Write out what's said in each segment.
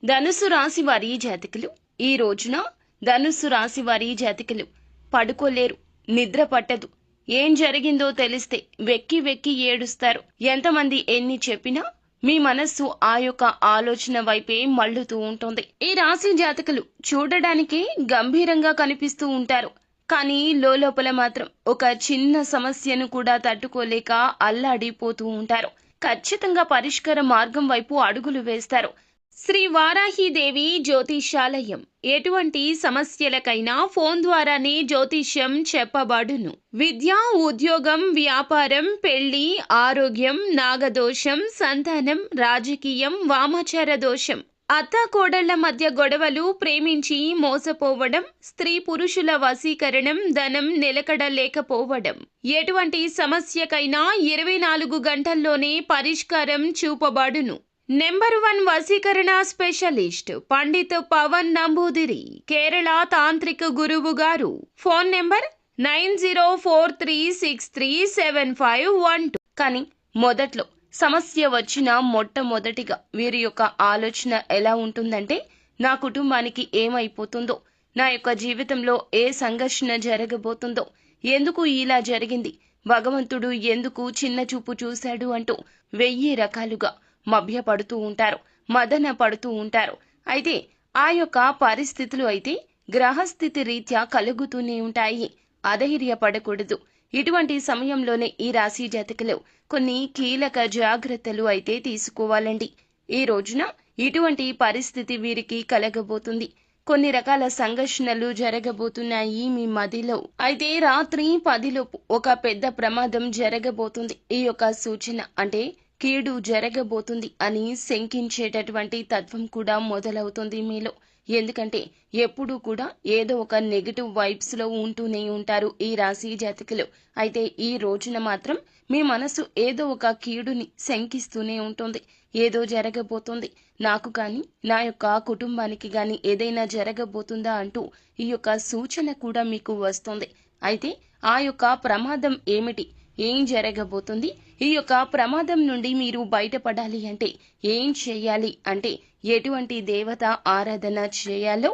ధనుసు రాశి వారి జాతకులు ఈ రోజున ధనుసు రాశి వారి జాతకులు పడుకోలేరు, నిద్ర పట్టదు. ఏం జరిగిందో తెలిస్తే వెక్కి వెక్కి ఏడుస్తారు. ఎంతమంది ఎన్ని చెప్పినా మీ మనస్సు ఆ యొక్క ఆలోచన వైపే మళ్ళుతూ ఉంటుంది. ఈ రాశి జాతకులు చూడడానికి గంభీరంగా కనిపిస్తూ ఉంటారు, కానీ లోపల మాత్రం ఒక చిన్న సమస్యను కూడా తట్టుకోలేక అల్లాడిపోతూ ఉంటారు. ఖచ్చితంగా పరిష్కార మార్గం వైపు అడుగులు వేస్తారు. శ్రీ వారాహిదేవి జ్యోతిష్యాలయం ఎటువంటి సమస్యలకైనా ఫోన్ ద్వారానే జ్యోతిష్యం చెప్పబడును. విద్య, ఉద్యోగం, వ్యాపారం, పెళ్లి, ఆరోగ్యం, నాగదోషం, సంతానం, రాజకీయం, వామాచార దోషం, అత్తాకోడళ్ల మధ్య గొడవలు, ప్రేమించి మోసపోవడం, స్త్రీ పురుషుల వశీకరణం, ధనం నిలకడ లేకపోవడం, ఎటువంటి సమస్యకైనా 24 గంటల్లోనే పరిష్కారం చూపబడును. నెంబర్ 1 వశీకరణ స్పెషలిస్ట్ పండిత్ పవన్ నంబూదిరి, కేరళ తాంత్రిక గురువు గారు. Phone number 9043637512. కానీ మొదట్లో సమస్య వచ్చిన మొట్టమొదటిగా వీరి యొక్క ఆలోచన ఎలా ఉంటుందంటే, నా కుటుంబానికి ఏమైపోతుందో, నా యొక్క జీవితంలో ఏ సంఘర్షణ జరగబోతుందో, ఎందుకు ఇలా జరిగింది, భగవంతుడు ఎందుకు చిన్న చూపు చూశాడు అంటూ 1000 రకాలుగా మభ్యపడుతూ ఉంటారు, మదన పడుతూ ఉంటారు. అయితే ఆ యొక్క పరిస్థితులు అయితే గ్రహస్థితి రీత్యా కలుగుతూనే ఉంటాయి. అధైర్యపడకూడదు. ఇటువంటి సమయంలోనే ఈ రాశి జాతకులు కొన్ని కీలక జాగ్రత్తలు అయితే తీసుకోవాలండి. ఈ రోజున ఇటువంటి పరిస్థితి వీరికి కలగబోతుంది. కొన్ని రకాల సంఘర్షణలు జరగబోతున్నాయి మీ మదిలో. అయితే రాత్రి 10 లోపు ఒక పెద్ద ప్రమాదం జరగబోతుంది. ఈ యొక్క సూచన అంటే కీడు జరగబోతుంది అని శంకించేటటువంటి తత్వం కూడా మొదలవుతుంది మీలో. ఎందుకంటే ఎప్పుడూ కూడా ఏదో ఒక నెగటివ్ వైబ్స్ లో ఉంటూనే ఉంటారు ఈ రాశి జాతకులు. అయితే ఈ రోజున మాత్రం మీ మనసు ఏదో ఒక కీడుని శంకిస్తూనే ఉంటుంది. ఏదో జరగబోతుంది, నాకు కానీ నా యొక్క కుటుంబానికి గాని ఏదైనా జరగబోతుందా అంటూ ఈ యొక్క సూచన కూడా మీకు వస్తుంది. అయితే ఆ యొక్క ప్రమాదం ఏమిటి, ఏం జరగబోతుంది, ఈ యొక్క ప్రమాదం నుండి మీరు బయటపడాలి అంటే ఏం చేయాలి అంటే, ఎటువంటి దేవత ఆరాధన చేయాలో,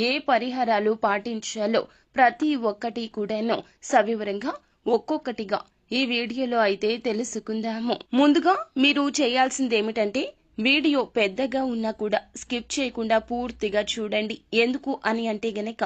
ఏ పరిహారాలు పాటించాలో ప్రతి ఒక్కటి కూడాను సవివరంగా ఒక్కొక్కటిగా ఈ వీడియోలో అయితే తెలుసుకుందాము. ముందుగా మీరు చేయాల్సింది ఏమిటంటే, వీడియో పెద్దగా ఉన్నా కూడా స్కిప్ చేయకుండా పూర్తిగా చూడండి. ఎందుకు అని అంటే గనక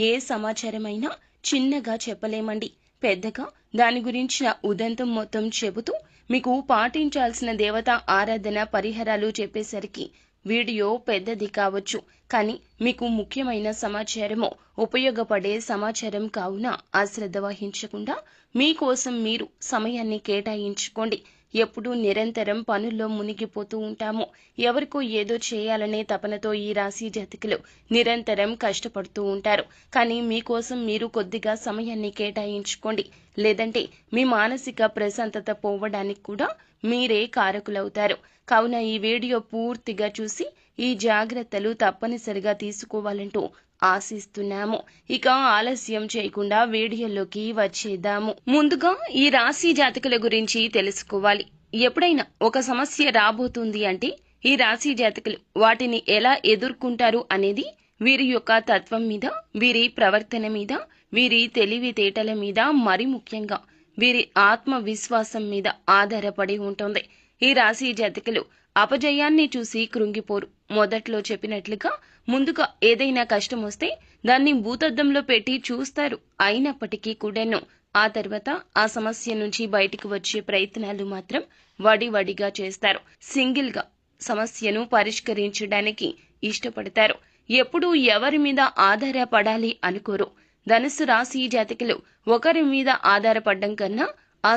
ఏ సమాచారమైనా చిన్నగా చెప్పలేమండి. పెద్దగా దాని గురించిన ఉదంతం మొత్తం చెబుతూ మీకు పాటించాల్సిన దేవత ఆరాధన పరిహారాలు చెప్పేసరికి వీడియో పెద్దది కావచ్చు, కానీ మీకు ముఖ్యమైన సమాచారము, ఉపయోగపడే సమాచారం కావున అశ్రద్ధ వహించకుండా మీకోసం మీరు సమయాన్ని కేటాయించుకోండి. ఎప్పుడూ నిరంతరం పనుల్లో మునిగిపోతూ ఉంటాము. ఎవరికో ఏదో చేయాలనే తపనతో ఈ రాశి జాతకులు నిరంతరం కష్టపడుతూ ఉంటారు. కానీ మీకోసం మీరు కొద్దిగా సమయాన్ని కేటాయించుకోండి. లేదంటే మీ మానసిక ప్రశాంతత పోవడానికి కూడా మీరే కారకులవుతారు. కావున ఈ వీడియో పూర్తిగా చూసి ఈ జాగ్రత్తలు తప్పనిసరిగా తీసుకోవాలంటూ ఆశిస్తున్నాము. ఇక ఆలస్యం చేయకుండా వీడియోలోకి వచ్చేద్దాము. ముందుగా ఈ రాశి జాతకుల గురించి తెలుసుకోవాలి. ఎప్పుడైనా ఒక సమస్య రాబోతుంది అంటే ఈ రాశి జాతకులు వాటిని ఎలా ఎదుర్కొంటారు అనేది వీరి యొక్క తత్వం మీద, వీరి ప్రవర్తన మీద, వీరి తెలివితేటల మీద, మరి ముఖ్యంగా వీరి ఆత్మవిశ్వాసం మీద ఆధారపడి ఉంటుంది. ఈ రాశి జాతకులు అపజయాన్ని చూసి కృంగిపోరు. మొదట్లో చెప్పినట్లుగా ముందుగా ఏదైనా కష్టం వస్తే దాన్ని భూతద్దంలో పెట్టి చూస్తారు. అయినప్పటికీ కూడాను ఆ తర్వాత ఆ సమస్య నుంచి బయటికి వచ్చే ప్రయత్నాలు మాత్రం వడివడిగా చేస్తారు. సింగిల్ గా సమస్యను పరిష్కరించడానికి ఇష్టపడతారు. ఎప్పుడూ ఎవరి మీద ఆధారపడాలి అనుకోరు. ధనుసు రాశి జాతకులు ఒకరి మీద ఆధారపడడం కన్నా ఆ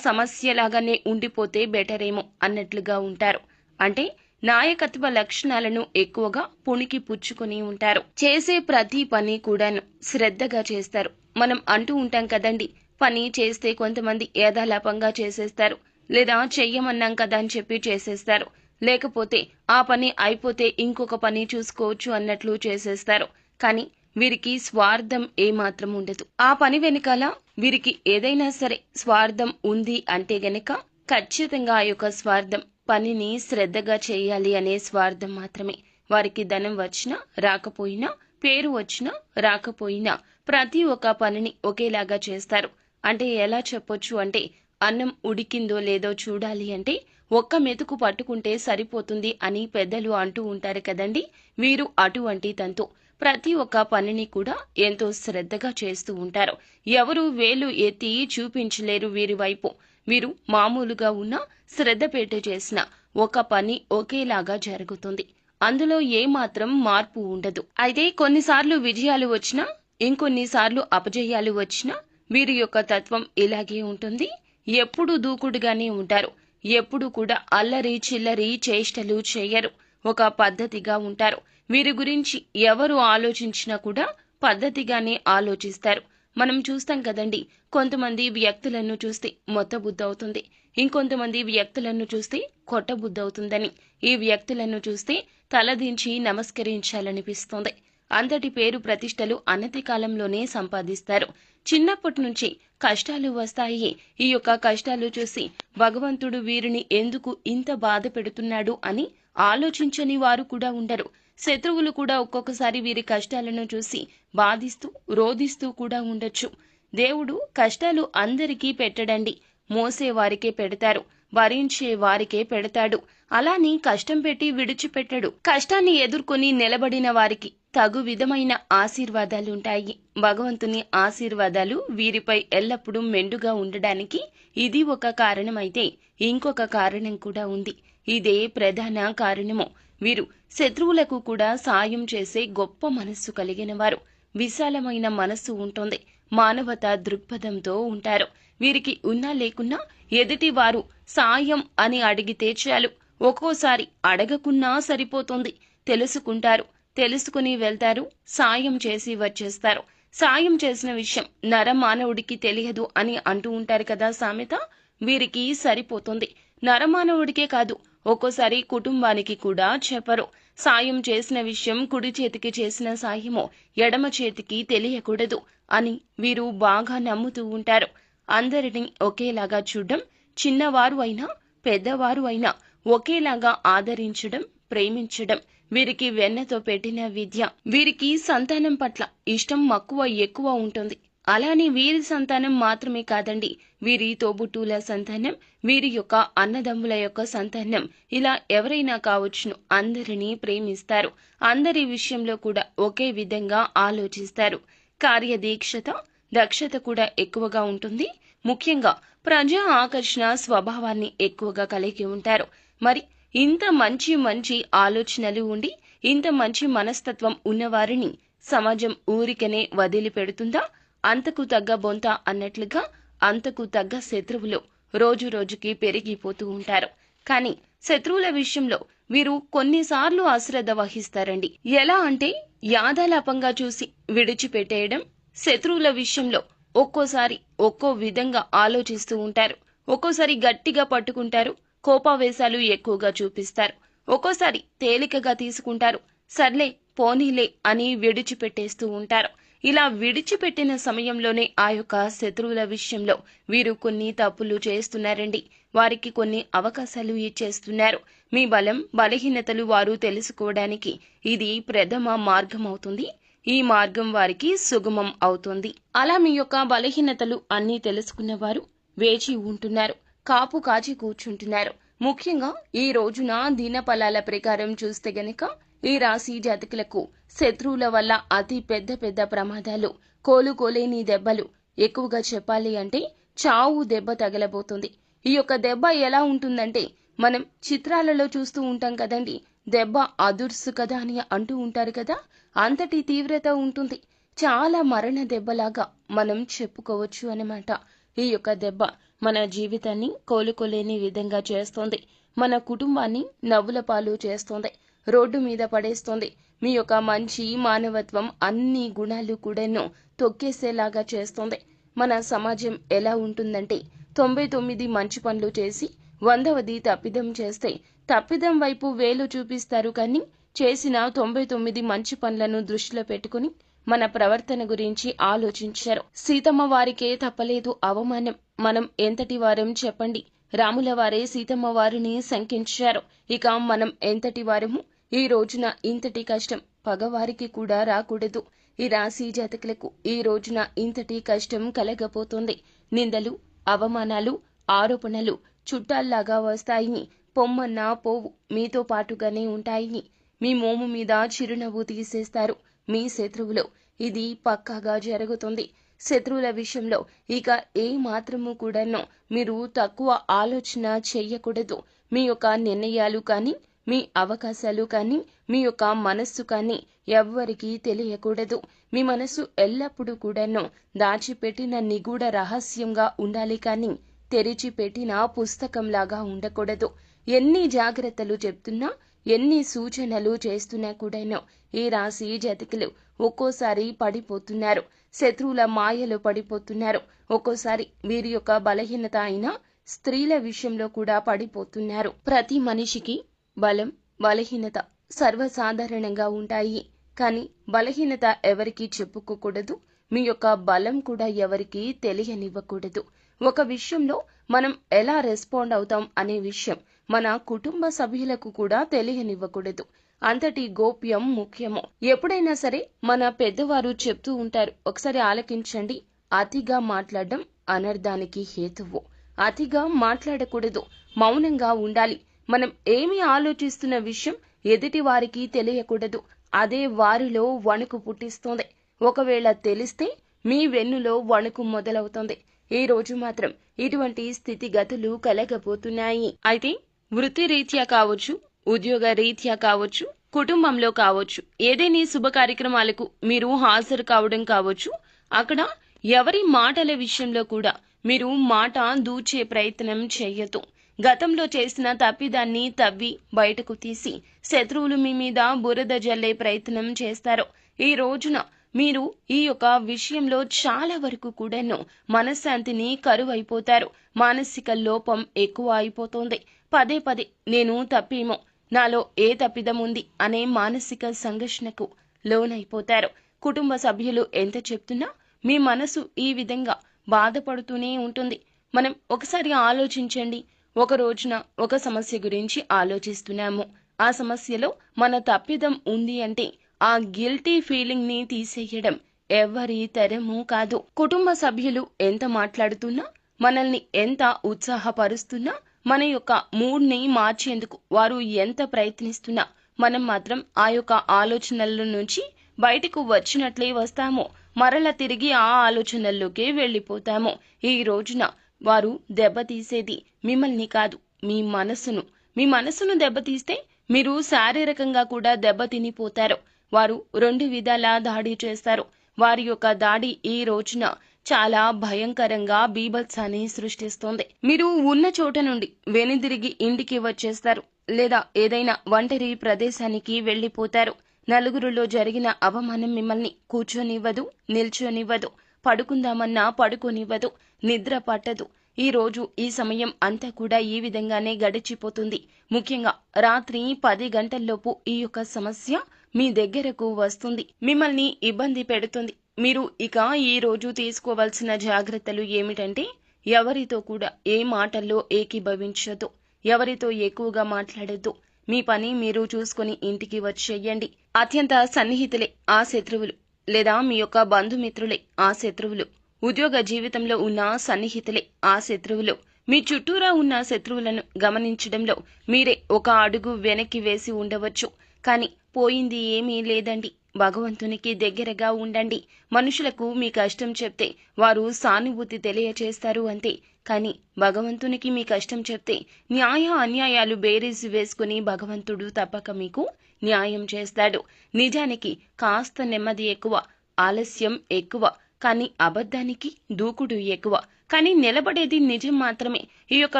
సమస్యలాగానే ఉండిపోతే బెటరేమో అన్నట్లుగా ఉంటారు. అంటే నాయకత్వ లక్షణాలను ఎక్కువగా పుణికి పుచ్చుకొని ఉంటారు. చేసే ప్రతి పని కూడాను శ్రద్ధగా చేస్తారు. మనం అంటూ ఉంటాం కదండి, పని చేస్తే కొంతమంది ఏదాలాపంగా చేసేస్తారు, లేదా చెయ్యమన్నాం కదా అని చెప్పి చేసేస్తారు, లేకపోతే ఆ పని అయిపోతే ఇంకొక పని చూసుకోవచ్చు అన్నట్లు చేసేస్తారు. కానీ వీరికి స్వార్థం ఏమాత్రం ఉండదు. ఆ పని వెనకాల వీరికి ఏదైనా సరే స్వార్థం ఉంది అంటే గనక ఖచ్చితంగా ఆ యొక్క స్వార్థం పనిని శ్రద్ధగా చేయాలి అనే స్వార్థం మాత్రమే. వారికి ధనం వచ్చినా రాకపోయినా, పేరు వచ్చినా రాకపోయినా ప్రతి ఒక్క పనిని ఒకేలాగా చేస్తారు. అంటే ఎలా చెప్పొచ్చు అంటే, అన్నం ఉడికిందో లేదో చూడాలి అంటే ఒక్క మెతుకు పట్టుకుంటే సరిపోతుంది అని పెద్దలు అంటూ ఉంటారు కదండి. వీరు అటువంటి తంతు. ప్రతి ఒక్క పనిని కూడా ఎంతో శ్రద్ధగా చేస్తూ ఉంటారు. ఎవరు వేలు ఎత్తి చూపించలేరు వీరి వైపు. వీరు మామూలుగా ఉన్న శ్రద్ధ పెట్టి చేసిన ఒక పని ఒకేలాగా జరుగుతుంది. అందులో ఏమాత్రం మార్పు ఉండదు. అయితే కొన్నిసార్లు విజయాలు వచ్చినా, ఇంకొన్నిసార్లు అపజయాలు వచ్చినా వీరి యొక్క తత్వం ఇలాగే ఉంటుంది. ఎప్పుడూ దూకుడుగానే ఉంటారు. ఎప్పుడు కూడా అల్లరి చిల్లరి చేష్టలు చేయరు. ఒక పద్ధతిగా ఉంటారు. వీరి గురించి ఎవరు ఆలోచించినా కూడా పద్ధతిగానే ఆలోచిస్తారు. మనం చూస్తాం కదండి, కొంతమంది వ్యక్తులను చూస్తే మొత్తబుద్ధవుతుంది, ఇంకొంతమంది వ్యక్తులను చూస్తే కొట్టబుద్ధవుతుందని. ఈ వ్యక్తులను చూస్తే తలదించి నమస్కరించాలనిపిస్తుంది. అంతటి పేరు ప్రతిష్టలు అనతి కాలంలోనే సంపాదిస్తారు. చిన్నప్పటి నుంచి కష్టాలు వస్తాయి. ఈ యొక్క కష్టాలు చూసి భగవంతుడు వీరిని ఎందుకు ఇంత బాధ పెడుతున్నాడు అని ఆలోచించని వారు కూడా ఉండరు. శత్రువులు కూడా ఒక్కొక్కసారి వీరి కష్టాలను చూసి బాధిస్తూ రోధిస్తూ కూడా ఉండొచ్చు. దేవుడు కష్టాలు అందరికీ పెట్టడండి, మోసే వారికే పెడతారు, భరించే వారికే పెడతాడు. అలాని కష్టం పెట్టి విడిచిపెట్టడు. కష్టాన్ని ఎదుర్కొని నిలబడిన వారికి తగు విధమైన ఆశీర్వాదాలుంటాయి. భగవంతుని ఆశీర్వాదాలు వీరిపై ఎల్లప్పుడూ మెండుగా ఉండడానికి ఇది ఒక కారణమైతే, ఇంకొక కారణం కూడా ఉంది. ఇదే ప్రధాన కారణము. వీరు శత్రువులకు కూడా సాయం చేసే గొప్ప మనస్సు కలిగిన వారు. విశాలమైన మనస్సు ఉంటుంది. మానవతా దృక్పథంతో ఉంటారు. వీరికి ఉన్నా లేకున్నా ఎదుటి వారు సాయం అని అడిగితే చాలు. ఒక్కోసారి అడగకున్నా సరిపోతుంది. తెలుసుకుంటారు, తెలుసుకుని వెళ్తారు, సాయం చేసి వచ్చేస్తారు. సాయం చేసిన విషయం నరమానవుడికి తెలియదు అని అంటూ ఉంటారు కదా సామెత. వీరికి సరిపోతుంది. నరమానవుడికే కాదు, ఒక్కోసారి కుటుంబానికి కూడా చెప్పరు. సాయం చేసిన విషయం కుడి చేతికి చేసిన సాయమో ఎడమ చేతికి తెలియకూడదు అని వీరు బాగా నమ్ముతూ ఉంటారు. అందరినీ ఒకేలాగా చూడడం, చిన్నవారు అయినా పెద్దవారు అయినా ఒకేలాగా ఆదరించడం, ప్రేమించడం వీరికి వెన్నతో పెట్టిన విద్య. వీరికి సంతానం పట్ల ఇష్టం మక్కువ ఎక్కువ ఉంటుంది. అలానే వీరి సంతానం మాత్రమే కాదండి, వీరి తోబుట్టువుల సంతానం, వీరి యొక్క అన్నదమ్ముల యొక్క సంతానం, ఇలా ఎవరైనా కావచ్చును, అందరినీ ప్రేమిస్తారు. అందరి విషయంలో కూడా ఒకే విధంగా ఆలోచిస్తారు. కార్యదీక్షత, దక్షత కూడా ఎక్కువగా ఉంటుంది. ముఖ్యంగా ప్రజా ఆకర్షణ స్వభావాన్ని ఎక్కువగా కలిగి ఉంటారు. మరి ఇంత మంచి మంచి ఆలోచనలు ఉండి, ఇంత మంచి మనస్తత్వం ఉన్నవారిని సమాజం ఊరికనే వదిలిపెడుతుందా? అంతకు తగ్గ బొంత అన్నట్లుగా అంతకు తగ్గ శత్రువులు రోజు రోజుకి పెరిగిపోతూ ఉంటారు. కానీ శత్రువుల విషయంలో వీరు కొన్నిసార్లు అశ్రద్ధ వహిస్తారండి. ఎలా అంటే యాదాలాపంగా చూసి విడిచిపెట్టేయడం. శత్రువుల విషయంలో ఒక్కోసారి ఒక్కో విధంగా ఆలోచిస్తూ ఉంటారు. ఒక్కోసారి గట్టిగా పట్టుకుంటారు, కోపావేశాలు ఎక్కువగా చూపిస్తారు. ఒక్కోసారి తేలికగా తీసుకుంటారు, సర్లే పోనీలే అని విడిచిపెట్టేస్తూ ఉంటారు. ఇలా విడిచిపెట్టిన సమయంలోనే ఆ యొక్క శత్రువుల విషయంలో వీరు కొన్ని తప్పులు చేస్తున్నారండి. వారికి కొన్ని అవకాశాలు ఇచ్చేస్తున్నారు. మీ బలం బలహీనతలు వారు తెలుసుకోవడానికి ఇది ప్రథమ మార్గం అవుతుంది. ఈ మార్గం వారికి సుగమం అవుతుంది. అలా మీ యొక్క బలహీనతలు అన్నీ తెలుసుకున్నవారు వేచి ఉంటున్నారు, కాపు కాచి కూర్చుంటున్నారు. ముఖ్యంగా ఈ రోజున దినఫలాల ప్రకారం చూస్తే గనక ఈ రాశి జాతకులకు శత్రువుల వల్ల అతి పెద్ద పెద్ద ప్రమాదాలు, కోలుకోలేని దెబ్బలు, ఎక్కువగా చెప్పాలి అంటే చావు దెబ్బ తగలబోతుంది. ఈ యొక్క దెబ్బ ఎలా ఉంటుందంటే, మనం చిత్రాలలో చూస్తూ ఉంటాం కదండి, దెబ్బ అదుర్సు కదా అని అంటూ ఉంటారు కదా, అంతటి తీవ్రత ఉంటుంది. చాలా మరణ దెబ్బలాగా మనం చెప్పుకోవచ్చు అన్నమాట. ఈ యొక్క దెబ్బ మన జీవితాన్ని కోలుకోలేని విధంగా చేస్తోంది. మన కుటుంబాన్ని నవ్వుల పాలు చేస్తోంది, రోడ్డు మీద పడేస్తోంది. మీ యొక్క మంచి మానవత్వం అన్ని గుణాలు కూడాను తొక్కేసేలాగా చేస్తోంది. మన సమాజం ఎలా ఉంటుందంటే, 99 మంచి పనులు చేసి 100వది తప్పిదం చేస్తే తప్పిదం వైపు వేలు చూపిస్తారు, కానీ చేసిన 99 మంచి పనులను దృష్టిలో పెట్టుకుని మన ప్రవర్తన గురించి ఆలోచించారు. సీతమ్మ వారికే తప్పలేదు అవమానం. మనం ఎంతటి వారం చెప్పండి? రాముల వారే సీతమ్మ వారిని శంకించారు. ఇక మనం ఎంతటి వారము? ఈ రోజున ఇంతటి కష్టం పగవారికి కూడా రాకూడదు. ఈ రాశి జాతకులకు ఈ రోజున ఇంతటి కష్టం కలగపోతుంది. నిందలు, అవమానాలు, ఆరోపణలు చుట్టాల్లాగా వస్తాయి. పొమ్మన్నా పోవు, మీతో పాటుగానే ఉంటాయి. మీ మోము మీద చిరునవ్వు తీసేస్తారు మీ శత్రువులు. ఇది పక్కాగా జరుగుతుంది. శత్రువుల విషయంలో ఇక ఏ మాత్రము కూడాను మీరు తక్కువ ఆలోచన చెయ్యకూడదు. మీ యొక్క నిర్ణయాలు కానీ, మీ అవకాశాలు కానీ, మీ యొక్క మనస్సు కానీ ఎవ్వరికీ తెలియకూడదు. మీ మనసు ఎల్లప్పుడూ కూడాను దాచిపెట్టిన నిగూఢ రహస్యంగా ఉండాలి కానీ తెరిచిపెట్టిన పుస్తకంలాగా ఉండకూడదు. ఎన్ని జాగ్రత్తలు చెప్తున్నా, ఎన్ని సూచనలు చేస్తున్నా కూడాను ఈ రాశి జాతకులు ఒక్కోసారి పడిపోతున్నారు. శత్రువుల మాయలో పడిపోతున్నారు. ఒక్కోసారి వీరి యొక్క బలహీనత అయిన స్త్రీల విషయంలో కూడా పడిపోతున్నారు. ప్రతి మనిషికి బలం, బలహీనత సర్వసాధారణంగా ఉంటాయి. కానీ బలహీనత ఎవరికీ చెప్పుకోకూడదు. మీ యొక్క బలం కూడా ఎవరికీ తెలియనివ్వకూడదు. ఒక విషయంలో మనం ఎలా రెస్పాండ్ అవుతాం అనే విషయం మన కుటుంబ సభ్యులకు కూడా తెలియనివ్వకూడదు. అంతటి గోప్యం ముఖ్యము. ఎప్పుడైనా సరే మన పెద్దవారు చెప్తూ ఉంటారు, ఒకసారి ఆలకించండి. అతిగా మాట్లాడడం అనర్థానికి హేతువు. అతిగా మాట్లాడకూడదు, మౌనంగా ఉండాలి. మనం ఏమి ఆలోచిస్తున్న విషయం ఎదుటి వారికి తెలియకూడదు. అదే వారిలో వణుకు పుట్టిస్తుంది. ఒకవేళ తెలిస్తే మీ వెన్నులో వణుకు మొదలవుతుంది. ఈ రోజు మాత్రం ఇటువంటి స్థితిగతులు కలగబోతున్నాయి. అయితే వృత్తి రీత్యా కావచ్చు, ఉద్యోగ రీత్యా కావచ్చు, కుటుంబంలో కావచ్చు, ఏదైనా శుభ కార్యక్రమాలకు మీరు హాజరు కావడం కావచ్చు, అక్కడ ఎవరి మాటల విషయంలో కూడా మీరు మాట దూచే ప్రయత్నం చేయొద్దు. గతంలో చేసిన తప్పిదాన్ని తవ్వి బయటకు తీసి శత్రువులు మీ మీద బురద జల్లే ప్రయత్నం చేస్తారు. ఈ రోజున మీరు ఈ యొక్క విషయంలో చాలా వరకు కూడాను మనశ్శాంతిని కరువైపోతారు. మానసిక లోపం ఎక్కువ అయిపోతుంది. పదే పదే నేను తప్పేమో, నాలో ఏ తప్పిదం ఉంది అనే మానసిక సంఘర్షణకు లోనైపోతారు. కుటుంబ సభ్యులు ఎంత చెప్తున్నా మీ మనసు ఈ విధంగా బాధపడుతూనే ఉంటుంది. మనం ఒకసారి ఆలోచించండి. ఒక రోజున ఒక సమస్య గురించి ఆలోచిస్తున్నాము. ఆ సమస్యలో మన తప్పిదం ఉంది అంటే ఆ గిల్టీ ఫీలింగ్ ని తీసేయడం ఎవరి తరమూ కాదు. కుటుంబ సభ్యులు ఎంత మాట్లాడుతున్నా, మనల్ని ఎంత ఉత్సాహపరుస్తున్నా, మన యొక్క మూడ్ ని మార్చేందుకు వారు ఎంత ప్రయత్నిస్తున్నా మనం మాత్రం ఆ యొక్క ఆలోచనల నుంచి బయటకు వచ్చినట్లే వస్తాము. మరల తిరిగి ఆ ఆలోచనల్లోకే వెళ్లిపోతాము. ఈ రోజున వారు దెబ్బతీసేది మిమ్మల్ని కాదు, మీ మనసును. మీ మనసును దెబ్బతీస్తే మీరు శారీరకంగా కూడా దెబ్బతినిపోతారు. వారు రెండు విధాలా దాడి చేస్తారు. వారి యొక్క దాడి ఈ రోజున చాలా భయంకరంగా బీభత్సాన్ని సృష్టిస్తోంది. మీరు ఉన్న చోట నుండి వెనుదిరిగి ఇంటికి వచ్చేస్తారు, లేదా ఏదైనా ఒంటరి ప్రదేశానికి వెళ్లిపోతారు. నలుగురిలో జరిగిన అవమానం మిమ్మల్ని కూర్చొనివ్వదు, నిల్చొనివ్వదు, పడుకుందామన్నా పడుకోనివ్వదు, నిద్ర పట్టదు. ఈ రోజు ఈ సమయం అంతా కూడా ఈ విధంగానే గడిచిపోతుంది. ముఖ్యంగా రాత్రి 10 గంటల్లోపు ఈ యొక్క సమస్య మీ దగ్గరకు వస్తుంది, మిమ్మల్ని ఇబ్బంది పెడుతుంది. మీరు ఇక ఈ రోజు తీసుకోవాల్సిన జాగ్రత్తలు ఏమిటంటే, ఎవరితో కూడా ఏ మాటల్లో ఏకీభవించొద్దు, ఎవరితో ఎక్కువగా మాట్లాడొద్దు. మీ పని మీరు చూసుకుని ఇంటికి వచ్చేయండి. అత్యంత సన్నిహితులే ఆ శత్రువులు, లేదా మీ యొక్క బంధుమిత్రులే ఆ శత్రువులు. ఉద్యోగ జీవితంలో ఉన్న సన్నిహితులే ఆ శత్రువులు. మీ చుట్టూరా ఉన్న శత్రువులను గమనించడంలో మీరే ఒక అడుగు వెనక్కి వేసి ఉండవచ్చు. కానీ పోయింది ఏమీ లేదండి. భగవంతునికి దగ్గరగా ఉండండి. మనుషులకు మీ కష్టం చెప్తే వారు సానుభూతి తెలియచేస్తారు అంతే. కానీ భగవంతునికి మీ కష్టం చెప్తే న్యాయ అన్యాయాలు బేరీజు వేసుకుని భగవంతుడు తప్పక మీకు న్యాయం చేస్తాడు. నిజానికి కాస్త నెమ్మది ఎక్కువ, ఆలస్యం ఎక్కువ, కానీ అబద్ధానికి దూకుడు ఎక్కువ. కానీ నిలబడేది నిజం మాత్రమే. ఈ యొక్క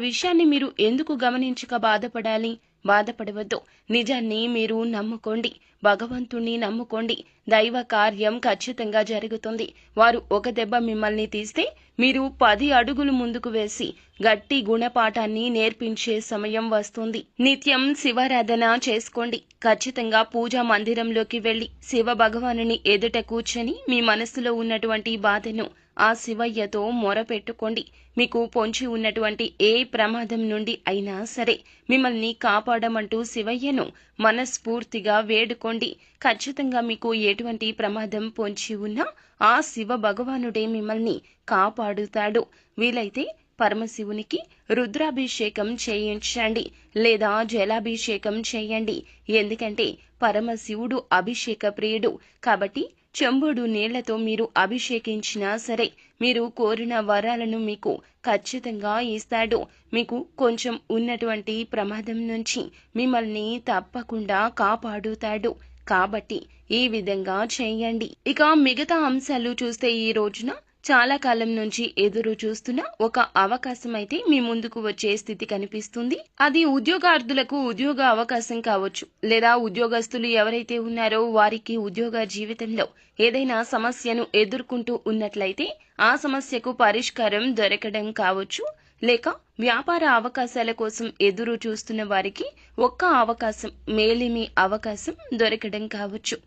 విషయాన్ని మీరు ఎందుకు గమనించక బాధపడాలి? బాధపడవద్దు. నిజాన్ని మీరు నమ్ముకోండి, భగవంతుణ్ణి నమ్ముకోండి. దైవ కార్యం ఖచ్చితంగా జరుగుతుంది. వారు ఒక దెబ్బ మిమ్మల్ని తీస్తే మీరు 10 అడుగులు ముందుకు వేసి గట్టి గుణపాఠాన్ని నేర్పించే సమయం వస్తుంది. నిత్యం శివారాధన చేసుకోండి. ఖచ్చితంగా పూజా మందిరంలోకి వెళ్లి శివ భగవానుని ఎదుట కూర్చొని మీ మనసులో ఉన్నటువంటి బాధను ఆ శివయ్యతో మొరపెట్టుకోండి. మీకు పొంచి ఉన్నటువంటి ఏ ప్రమాదం నుండి అయినా సరే మిమ్మల్ని కాపాడమంటూ శివయ్యను మనస్ఫూర్తిగా వేడుకోండి. ఖచ్చితంగా మీకు ఎటువంటి ప్రమాదం పొంచి ఉన్నా ఆ శివ భగవానుడే మిమ్మల్ని కాపాడుతాడు. వీలైతే పరమశివునికి రుద్రాభిషేకం చేయించండి లేదా జలాభిషేకం చేయండి. ఎందుకంటే పరమశివుడు అభిషేక ప్రియుడు. కాబట్టి చెంబుడు నీళ్లతో మీరు అభిషేకించినా సరే మీరు కోరిన వరాలను మీకు ఖచ్చితంగా ఇస్తాడు. మీకు కొంచెం ఉన్నటువంటి ప్రమాదం నుంచి మిమ్మల్ని తప్పకుండా కాపాడుతాడు. కాబట్టి ఈ విధంగా చేయండి. ఇక మిగతా అంశాలు చూస్తే ఈ రోజున చాలా కాలం నుంచి ఎదురు చూస్తున్న ఒక అవకాశం అయితే మీ ముందుకు వచ్చే స్థితి కనిపిస్తుంది. అది ఉద్యోగార్థులకు ఉద్యోగ అవకాశం కావచ్చు, లేదా ఉద్యోగస్తులు ఎవరైతే ఉన్నారో వారికి ఉద్యోగ జీవితంలో ఏదైనా సమస్యను ఎదుర్కొంటూ ఉన్నట్లయితే ఆ సమస్యకు పరిష్కారం దొరకడం కావచ్చు, లేక వ్యాపార అవకాశాల కోసం ఎదురు చూస్తున్న వారికి ఒక్క అవకాశం, మేలిమి అవకాశం దొరకడం కావచ్చు.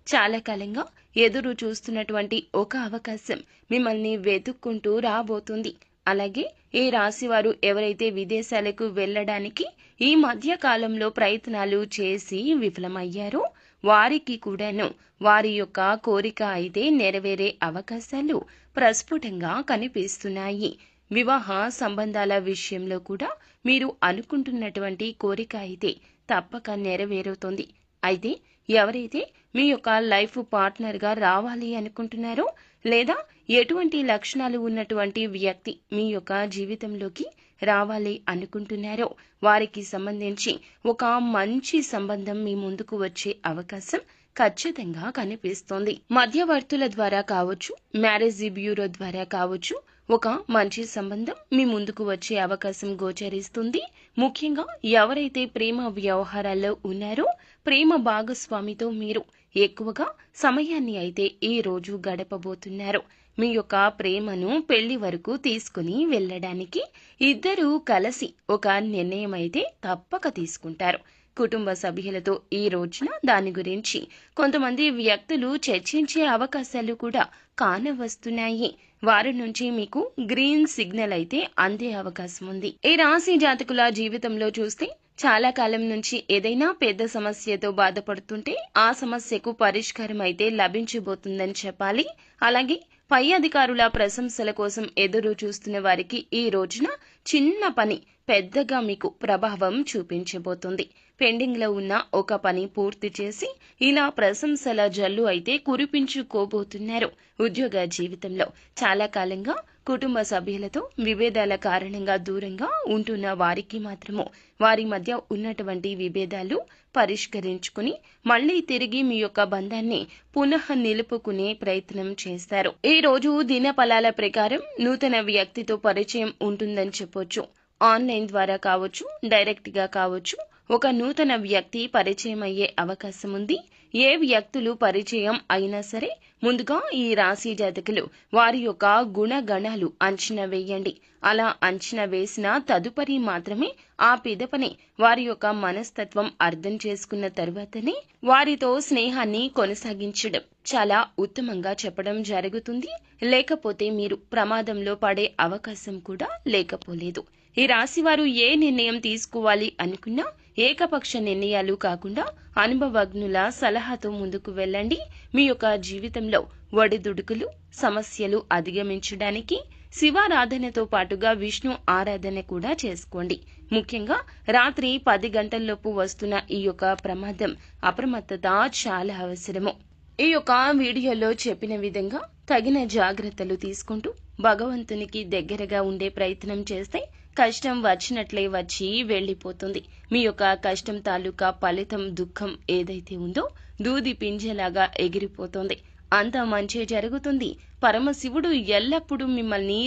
చాలా కాలంగా ఎదురు చూస్తున్నటువంటి ఒక అవకాశం మిమ్మల్ని వెతుక్కుంటూ రాబోతుంది. అలాగే ఈ రాశివారు ఎవరైతే విదేశాలకు వెళ్లడానికి ఈ మధ్య కాలంలో ప్రయత్నాలు చేసి విఫలమయ్యారో వారికి కూడాను వారి యొక్క కోరిక అయితే నెరవేరే అవకాశాలు ప్రస్ఫుటంగా కనిపిస్తున్నాయి. వివాహ సంబంధాల విషయంలో కూడా మీరు అనుకుంటున్నటువంటి కోరిక అయితే తప్పక నెరవేరుతుంది. అయితే ఎవరైతే మీ యొక్క లైఫ్ పార్ట్నర్గా రావాలి అనుకుంటున్నారో, లేదా ఎటువంటి లక్షణాలు ఉన్నటువంటి వ్యక్తి మీ యొక్క జీవితంలోకి రావాలి అనుకుంటున్నారో వారికి సంబంధించి ఒక మంచి సంబంధం మీ ముందుకు వచ్చే అవకాశం ఖచ్చితంగా కనిపిస్తోంది. మధ్యవర్తుల ద్వారా కావచ్చు, మ్యారేజ్ బ్యూరో ద్వారా కావచ్చు, ఒక మంచి సంబంధం మీ ముందుకు వచ్చే అవకాశం గోచరిస్తుంది. ముఖ్యంగా ఎవరైతే ప్రేమ వ్యవహారాల్లో ఉన్నారో ప్రేమ భాగస్వామితో మీరు ఎక్కువగా సమయాన్ని అయితే ఈ రోజు గడపబోతున్నారు. మీ యొక్క ప్రేమను పెళ్లి వరకు తీసుకుని వెళ్ళడానికి ఇద్దరూ కలిసి ఒక నిర్ణయం అయితే తప్పక తీసుకుంటారు. కుటుంబ సభ్యులతో ఈ రోజున దాని గురించి కొంతమంది వ్యక్తులు చర్చించే అవకాశాలు కూడా కానవస్తున్నాయి. వారి నుంచి మీకు గ్రీన్ సిగ్నల్ అయితే అందే అవకాశం ఉంది. ఈ రాశి జాతకుల జీవితంలో చూస్తే చాలా కాలం నుంచి ఏదైనా పెద్ద సమస్యతో బాధపడుతుంటే ఆ సమస్యకు పరిష్కారం అయితే లభించబోతుందని చెప్పాలి. అలాగే పై అధికారుల ప్రశంసల కోసం ఎదురు చూస్తున్న వారికి ఈ రోజున చిన్న పని పెద్దగా మీకు ప్రభావం చూపించబోతుంది. పెండింగ్ లో ఉన్న ఒక పని పూర్తి చేసి ఇలా ప్రశంసల జల్లు అయితే కురిపించుకోబోతున్నారు. ఉద్యోగ జీవితంలో చాలా కాలంగా కుటుంబ సభ్యులతో విభేదాల కారణంగా దూరంగా ఉంటున్న వారికి మాత్రము వారి మధ్య ఉన్నటువంటి విభేదాలు పరిష్కరించుకుని మళ్లీ తిరిగి మీ యొక్క బంధాన్ని పునః నిలుపుకునే ప్రయత్నం చేస్తారు. ఈ రోజు దిన ఫలాల ప్రకారం నూతన వ్యక్తితో పరిచయం ఉంటుందని చెప్పొచ్చు. ఆన్లైన్ ద్వారా కావచ్చు, డైరెక్ట్ గా కావచ్చు, ఒక నూతన వ్యక్తి పరిచయం అయ్యే అవకాశం ఉంది. ఏ వ్యక్తులు పరిచయం అయినా సరే ముందుగా ఈ రాశి జాతకులు వారి యొక్క గుణగణాలు అంచనా వేయండి. అలా అంచనా వేసిన తదుపరి మాత్రమే ఆ పిదపని వారి యొక్క మనస్తత్వం అర్థం చేసుకున్న తర్వాతనే వారితో స్నేహాన్ని కొనసాగించడం చాలా ఉత్తమంగా చెప్పడం జరుగుతుంది. లేకపోతే మీరు ప్రమాదంలో పడే అవకాశం కూడా లేకపోలేదు. ఈ రాశివారు ఏ నిర్ణయం తీసుకోవాలి అనుకున్నా ఏకపక్ష నిర్ణయాలు కాకుండా అనుభవజ్ఞుల సలహాతో ముందుకు వెళ్ళండి. మీ యొక్క జీవితంలో ఒడిదుడుకులు, సమస్యలు అధిగమించడానికి శివారాధనతో పాటుగా విష్ణు ఆరాధన కూడా చేసుకోండి. ముఖ్యంగా రాత్రి 10 గంటల్లోపు వస్తున్న ఈ యొక్క ప్రమాదం అప్రమత్తత చాలా అవసరము. ఈ యొక్క వీడియోలో చెప్పిన విధంగా తగిన జాగ్రత్తలు తీసుకుంటూ భగవంతునికి దగ్గరగా ఉండే ప్రయత్నం చేస్తే కష్టం వచ్చినట్లే వచ్చి వెళ్లిపోతుంది. మీ యొక్క కష్టం తాలూకా ఫలితం, దుఃఖం ఏదైతే ఉందో దూది పింజలాగా ఎగిరిపోతుంది. అంతా మంచి జరుగుతుంది. పరమశివుడు ఎల్లప్పుడూ మిమ్మల్ని